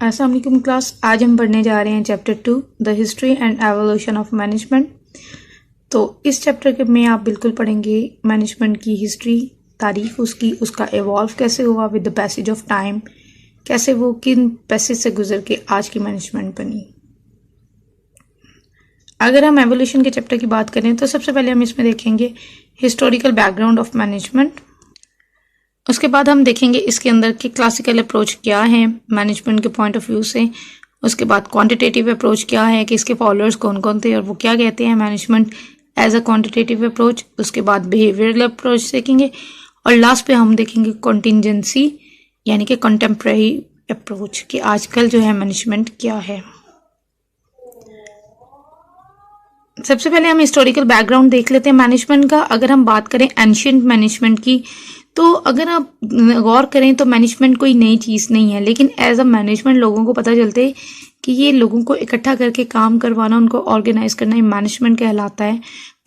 अस्सलाम वालेकुम क्लास। आज हम पढ़ने जा रहे हैं chapter 2 the history and evolution of management. तो इस चैप्टर के में आप बिल्कुल पढ़ेंगे मैनेजमेंट की हिस्ट्री, तारीख उसकी, उसका एवॉल्व कैसे हुआ with the passage of time, कैसे वो किन पैसेज से गुजर के आज की मैनेजमेंट बनी। अगर हम एवोल्यूशन के चैप्टर की बात करें तो सबसे पहले हम इसमें देखेंगे हिस्टोरिकल बैकग्राउंड ऑफ मैनेजमेंट। उसके बाद हम देखेंगे इसके अंदर के क्लासिकल अप्रोच क्या है मैनेजमेंट के पॉइंट ऑफ व्यू से। उसके बाद क्वांटिटेटिव अप्रोच क्या है कि इसके फॉलोअर्स कौन कौन थे और वो क्या कहते हैं management as a quantitative approach. उसके बाद बिहेवियरल अप्रोच देखेंगे और लास्ट पे हम देखेंगे कॉन्टिजेंसी यानी कि कंटेम्प्रेरी अप्रोच कि आजकल जो है मैनेजमेंट क्या है। सबसे पहले हम हिस्टोरिकल बैकग्राउंड देख लेते हैं मैनेजमेंट का। अगर हम बात करें एंशिएंट मैनेजमेंट की तो अगर आप गौर करें तो मैनेजमेंट कोई नई चीज़ नहीं है, लेकिन एज अ मैनेजमेंट लोगों को पता चलते कि ये लोगों को इकट्ठा करके काम करवाना, उनको ऑर्गेनाइज करना ही मैनेजमेंट कहलाता है।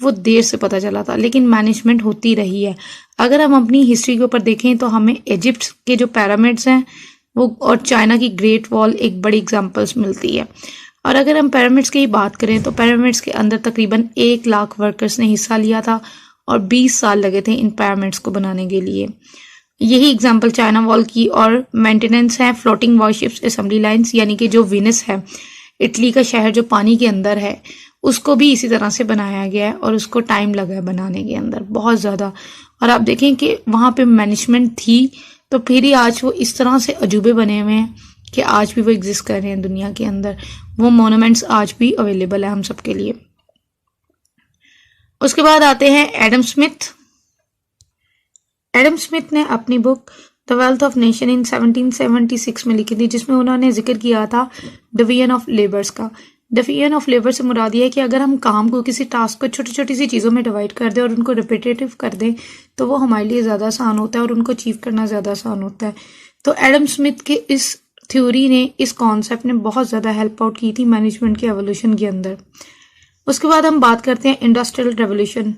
वो देर से पता चला था लेकिन मैनेजमेंट होती रही है। अगर हम अपनी हिस्ट्री के ऊपर देखें तो हमें इजिप्ट के जो पिरामिड्स हैं वो और चाइना की ग्रेट वॉल एक बड़ी एग्जाम्पल्स मिलती है। और अगर हम पिरामिड्स की बात करें तो पिरामिड्स के अंदर तकरीबन 1 लाख वर्कर्स ने हिस्सा लिया था और 20 साल लगे थे इन पिरामिड्स को बनाने के लिए। यही एग्जांपल चाइना वॉल की और मेंटेनेंस है फ्लोटिंग वॉरशिप्स असेंबली लाइंस यानी कि जो वेनिस है इटली का शहर जो पानी के अंदर है उसको भी इसी तरह से बनाया गया है और उसको टाइम लगा है बनाने के अंदर बहुत ज़्यादा। और आप देखें कि वहाँ पे मैनेजमेंट थी तो फिर ही आज वो इस तरह से अजूबे बने हुए हैं कि आज भी वो एग्जिस्ट कर रहे हैं दुनिया के अंदर। वो मोनूमेंट्स आज भी अवेलेबल है हम सबके लिए। उसके बाद आते हैं एडम स्मिथ। एडम स्मिथ ने अपनी book the wealth of nation in 1776 में लिखी थी जिसमें उन्होंने जिक्र किया था डिवीजन ऑफ लेबर्स का। डिवीजन ऑफ लेबर से मुराद ये है कि अगर हम काम को किसी टास्क को छोटी छोटी सी चीज़ों में डिवाइड कर दें और उनको रिपीटेटिव कर दें तो वो हमारे लिए ज़्यादा आसान होता है और उनको अचीव करना ज़्यादा आसान होता है। तो एडम स्मिथ के इस थ्योरी ने, इस कॉन्सेप्ट ने बहुत ज़्यादा हेल्प आउट की थी मैनेजमेंट के एवोल्यूशन के अंदर। उसके बाद हम बात करते हैं इंडस्ट्रियल रेवोल्यूशन।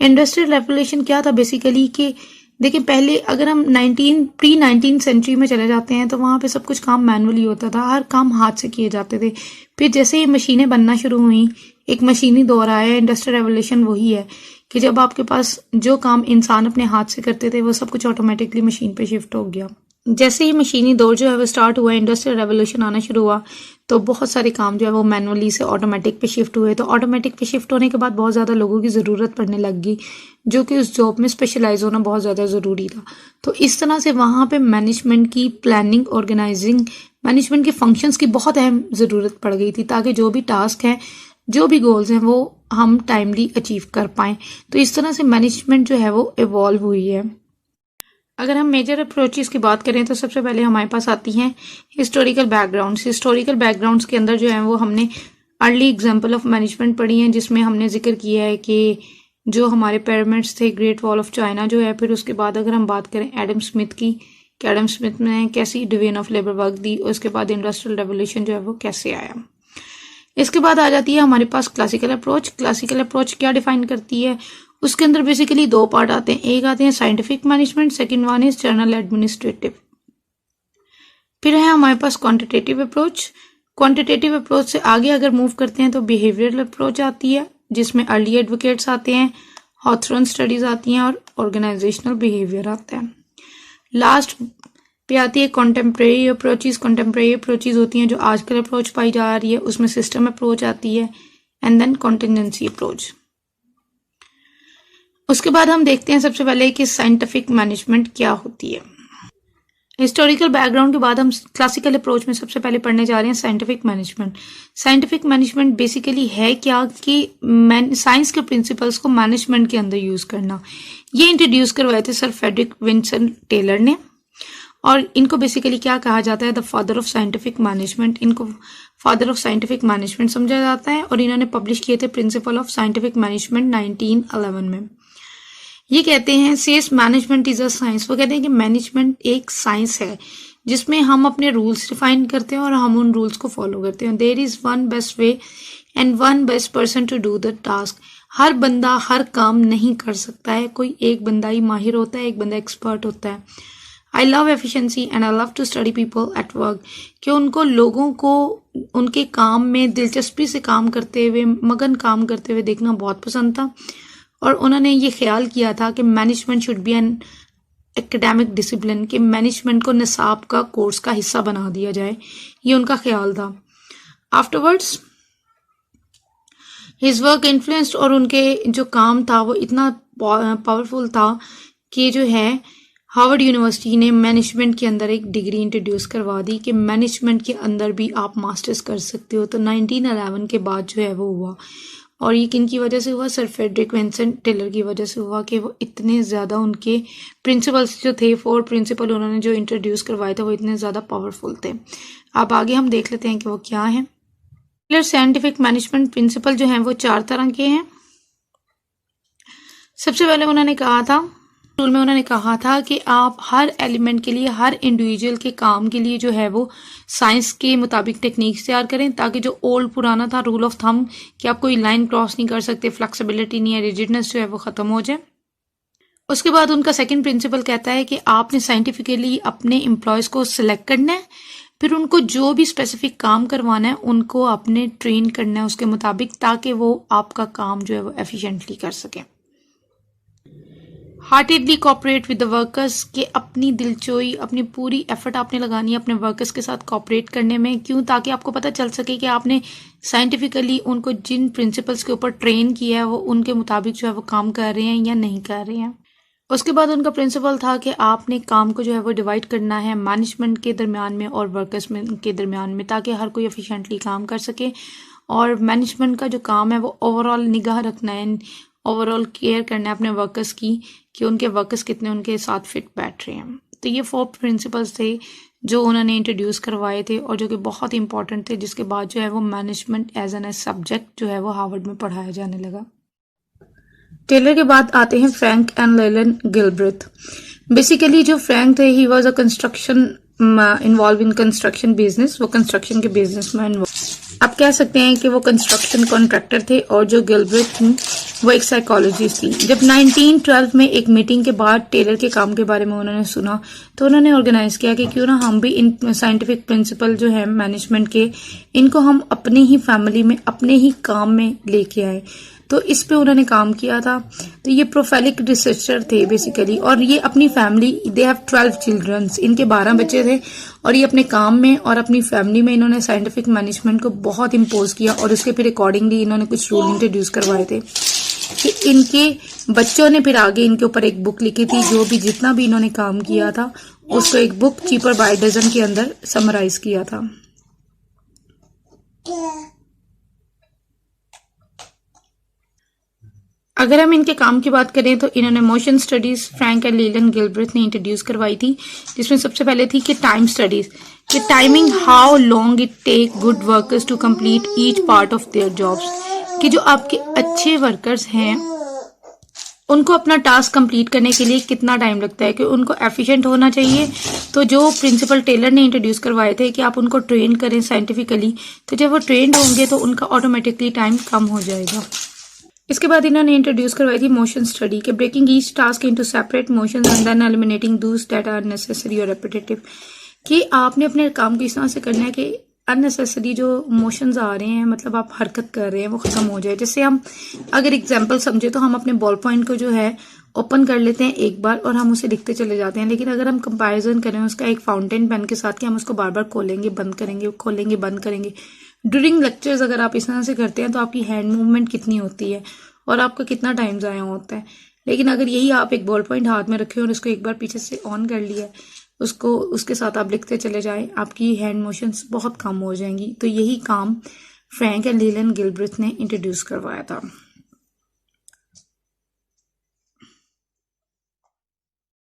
इंडस्ट्रियल रेवोल्यूशन क्या था बेसिकली कि देखिए पहले अगर हम 19 सेंचुरी में चले जाते हैं तो वहाँ पे सब कुछ काम मैनुअली होता था, हर काम हाथ से किए जाते थे। फिर जैसे ही मशीनें बनना शुरू हुई एक मशीनी दौर आया। इंडस्ट्रियल रेवोल्यूशन वही है कि जब आपके पास जो काम इंसान अपने हाथ से करते थे वो सब कुछ ऑटोमेटिकली मशीन पे शिफ्ट हो गया। जैसे ही मशीनी दौर जो है वो स्टार्ट हुआ, इंडस्ट्रियल रेवोल्यूशन आना शुरू हुआ तो बहुत सारे काम जो है वो मैनुअली से ऑटोमेटिक पे शिफ्ट हुए। तो ऑटोमेटिक पे शिफ्ट होने के बाद बहुत ज़्यादा लोगों की ज़रूरत पड़ने लग गई जो कि उस जॉब में स्पेशलाइज होना बहुत ज़्यादा ज़रूरी था। तो इस तरह से वहाँ पे मैनेजमेंट की प्लानिंग, ऑर्गेनाइजिंग, मैनेजमेंट के फंक्शंस की बहुत अहम ज़रूरत पड़ गई थी ताकि जो भी टास्क हैं, जो भी गोल्स हैं वो हम टाइमली अचीव कर पाएँ। तो इस तरह से मैनेजमेंट जो है वो इवॉल्व हुई है। अगर हम मेजर अप्रोचेस की बात करें तो सबसे पहले हमारे पास आती हैं हिस्टोरिकल बैकग्राउंड्स। हिस्टोरिकल बैकग्राउंड्स के अंदर जो है वो हमने अर्ली एग्जांपल ऑफ मैनेजमेंट पढ़ी हैं जिसमें हमने जिक्र किया है कि जो हमारे पिरामिड्स थे, ग्रेट वॉल ऑफ चाइना जो है। फिर उसके बाद अगर हम बात करें एडम स्मिथ की कि एडम स्मिथ ने कैसी डिवीजन ऑफ लेबर वर्क दी, उसके बाद इंडस्ट्रियल रेवोल्यूशन जो है वो कैसे आया। इसके बाद आ जाती है हमारे पास क्लासिकल अप्रोच। क्लासिकल अप्रोच क्या डिफाइन करती है, उसके अंदर बेसिकली 2 पार्ट आते हैं। एक आते हैं scientific management, second one is journal administrative. फिर है हमारे पास क्वांटिटेटिव अप्रोच। क्वांटिटेटिव अप्रोच से आगे अगर मूव करते हैं तो बिहेवियरल अप्रोच आती है जिसमें अर्ली एडवोकेट्स आते हैं, हॉथरन स्टडीज आती हैं और ऑर्गेनाइजेशनल बिहेवियर आता है। लास्ट पे आती है कॉन्टेम्प्रेरी अप्रोचेस। कॉन्टेम्प्रेरी अप्रोचेस होती हैं जो आजकल अप्रोच पाई जा रही है, उसमें सिस्टम अप्रोच आती है एंड देन कॉन्टिजेंसी अप्रोच। उसके बाद हम देखते हैं सबसे पहले कि साइंटिफिक मैनेजमेंट क्या होती है। हिस्टोरिकल बैकग्राउंड के बाद हम क्लासिकल अप्रोच में सबसे पहले पढ़ने जा रहे हैं scientific management. Scientific management basically है क्या कि साइंस के प्रिंसिपल्स को मैनेजमेंट के अंदर यूज करना। ये इंट्रोड्यूस करवाए थे सर फ्रेडरिक विंसन टेलर ने और इनको बेसिकली क्या कहा जाता है, the father of scientific management. इनको फादर ऑफ साइंटिफिक मैनेजमेंट समझा जाता है और इन्होंने पब्लिश किए थे प्रिंसिपल ऑफ साइंटिफिक मैनेजमेंट 1911 में। ये कहते हैं says management is a science. वो कहते हैं कि मैनेजमेंट एक साइंस है जिसमें हम अपने रूल्स डिफाइन करते हैं और हम उन रूल्स को फॉलो करते हैं। There is one best way and one best person to do the task. हर बंदा हर काम नहीं कर सकता है, कोई एक बंदा ही माहिर होता है, एक बंदा एक्सपर्ट होता है। I love efficiency and I love to study people at work, कि उनको लोगों को उनके काम में दिलचस्पी से काम करते हुए, मगन काम करते हुए देखना बहुत पसंद था। और उन्होंने ये ख्याल किया था कि management should be an academic discipline, कि मैनेजमेंट को निसाब का कोर्स का हिस्सा बना दिया जाए, ये उनका ख्याल था। आफ्टरवर्ड्स हिज वर्क इन्फ्लुएंस्ड, और उनके जो काम था वो इतना पावरफुल था कि जो है हार्वर्ड यूनिवर्सिटी ने मैनेजमेंट के अंदर एक डिग्री इंट्रोड्यूस करवा दी कि मैनेजमेंट के अंदर भी आप मास्टर्स कर सकते हो। तो 1911 के बाद जो है वो हुआ, और ये किन की वजह से हुआ? सर फ्रेडरिक विंसेंट टेलर की वजह से हुआ, कि वो इतने ज़्यादा उनके प्रिंसिपल्स जो थे, 4 प्रिंसिपल उन्होंने जो इंट्रोड्यूस करवाए थे, वो इतने ज़्यादा पावरफुल थे। अब आगे हम देख लेते हैं कि वो क्या है। टेलर साइंटिफिक मैनेजमेंट प्रिंसिपल जो हैं वो 4 तरह के हैं। सबसे पहले उन्होंने कहा था, रूल में उन्होंने कहा था कि आप हर एलिमेंट के लिए, हर इंडिविजुअल के काम के लिए जो है वो साइंस के मुताबिक टेक्निक्स तैयार करें, ताकि जो ओल्ड पुराना था रूल ऑफ थंब कि आप कोई लाइन क्रॉस नहीं कर सकते, फ्लेक्सिबिलिटी नहीं है, रिजिडनेस जो है वो खत्म हो जाए। उसके बाद उनका सेकंड प्रिंसिपल कहता है कि आपने साइंटिफिकली अपने एम्प्लॉयज़ को सिलेक्ट करना है, फिर उनको जो भी स्पेसिफिक काम करवाना है उनको आपने ट्रेन करना है उसके मुताबिक, ताकि वो आपका काम जो है वो एफिशिएंटली कर सकें। Heartedly cooperate with the workers, के अपनी दिलचोई, अपनी पूरी एफर्ट आपने लगानी है अपने वर्कर्स के साथ कोऑपरेट करने में। क्यों? ताकि आपको पता चल सके कि आपने साइंटिफिकली उनको जिन प्रिंसिपल्स के ऊपर ट्रेन किया है वो उनके मुताबिक जो है वो काम कर रहे हैं या नहीं कर रहे हैं। उसके बाद उनका प्रिंसिपल था कि आपने काम को जो है वो डिवाइड करना है मैनेजमेंट के दरमियान में और वर्कर्स के दरमियान में, ताकि हर कोई एफिशिएंटली काम कर सके। और मैनेजमेंट का जो काम है वो ओवरऑल निगाह रखना है, ओवरऑल केयर करना है अपने वर्कर्स की, कि उनके वर्कर्स कितने उनके साथ फिट बैठ रहे हैं। तो ये 4 प्रिंसिपल्स थे जो उन्होंने इंट्रोड्यूस करवाए थे और जो कि बहुत इंपॉर्टेंट थे, जिसके बाद जो है वो मैनेजमेंट एज एन सब्जेक्ट जो है वो हार्वर्ड में पढ़ाया जाने लगा। टेलर के बाद आते हैं Frank and Lillian Gilbreth. Basically जो फ्रैंक थे, he was a construction involve in construction business, वो कंस्ट्रक्शन के बिजनेस में आप कह सकते हैं कि वो कंस्ट्रक्शन कॉन्ट्रैक्टर थे। और जो गिलब्रेथ थी वो एक साइकोलॉजिस्ट थी। जब 1912 में एक मीटिंग के बाद टेलर के काम के बारे में उन्होंने सुना, तो उन्होंने ऑर्गेनाइज किया कि क्यों ना हम भी इन साइंटिफिक प्रिंसिपल जो है मैनेजमेंट के, इनको हम अपने ही फैमिली में, अपने ही काम में लेके आए। तो इस पे उन्होंने काम किया था। तो ये प्रोफाइलिक रिसर्चर थे बेसिकली, और ये अपनी फैमिली, दे हैव 12 चिल्ड्रंस, इनके 12 बच्चे थे, और ये अपने काम में और अपनी फैमिली में इन्होंने साइंटिफिक मैनेजमेंट को बहुत इम्पोज किया। और उसके फिर अकॉर्डिंगली इन्होंने कुछ रूल इंट्रोड्यूस करवाए थे कि इनके बच्चों ने फिर आगे इनके ऊपर एक बुक लिखी थी, जो भी जितना भी इन्होंने काम किया था उसको एक बुक चीपर बाय डजन के अंदर समराइज किया था। अगर हम इनके काम की बात करें तो इन्होंने motion studies Frank and Lillian Gilbreth ने इंट्रोड्यूस करवाई थी, जिसमें सबसे पहले थी कि टाइम स्टडीज, कि timing, how long it take good workers to complete each part of their jobs, कि जो आपके अच्छे वर्कर्स हैं उनको अपना टास्क कंप्लीट करने के लिए कितना टाइम लगता है, कि उनको एफिशिएंट होना चाहिए। तो जो प्रिंसिपल टेलर ने इंट्रोड्यूस करवाए थे कि आप उनको ट्रेन करें साइंटिफिकली, तो जब वो ट्रेंड होंगे तो उनका ऑटोमेटिकली टाइम कम हो जाएगा। इसके बाद इन्होंने इंट्रोड्यूस करवाई थी मोशन स्टडी, के breaking each task into separate motions and then eliminating those that are necessary और रेपिटेटिव, कि आपने अपने काम को इस तरह से करना है कि अननेसेसरी जो मोशंस आ रहे हैं, मतलब आप हरकत कर रहे हैं, वो खत्म हो जाए। जैसे हम अगर एग्जांपल समझे तो हम अपने बॉल पॉइंट को जो है ओपन कर लेते हैं एक बार और हम उसे लिखते चले जाते हैं, लेकिन अगर हम कंपैरिजन करें उसका एक फाउंटेन पेन के साथ कि हम उसको बार बार खोलेंगे बंद करेंगे, खोलेंगे बंद करेंगे, ड्यूरिंग लेक्चर्स अगर आप इस तरह से करते हैं तो आपकी हैंड मूवमेंट कितनी होती है और आपका कितना टाइम ज़ाया होता है। लेकिन अगर यही आप एक बॉल पॉइंट हाथ में रखे और उसको एक बार पीछे से ऑन कर लिया, उसको उसके साथ आप लिखते चले जाएं, आपकी हैंड मोशंस बहुत कम हो जाएंगी। तो यही काम फ्रैंक एंड लेलन गिलब्रेथ ने इंट्रोड्यूस करवाया था।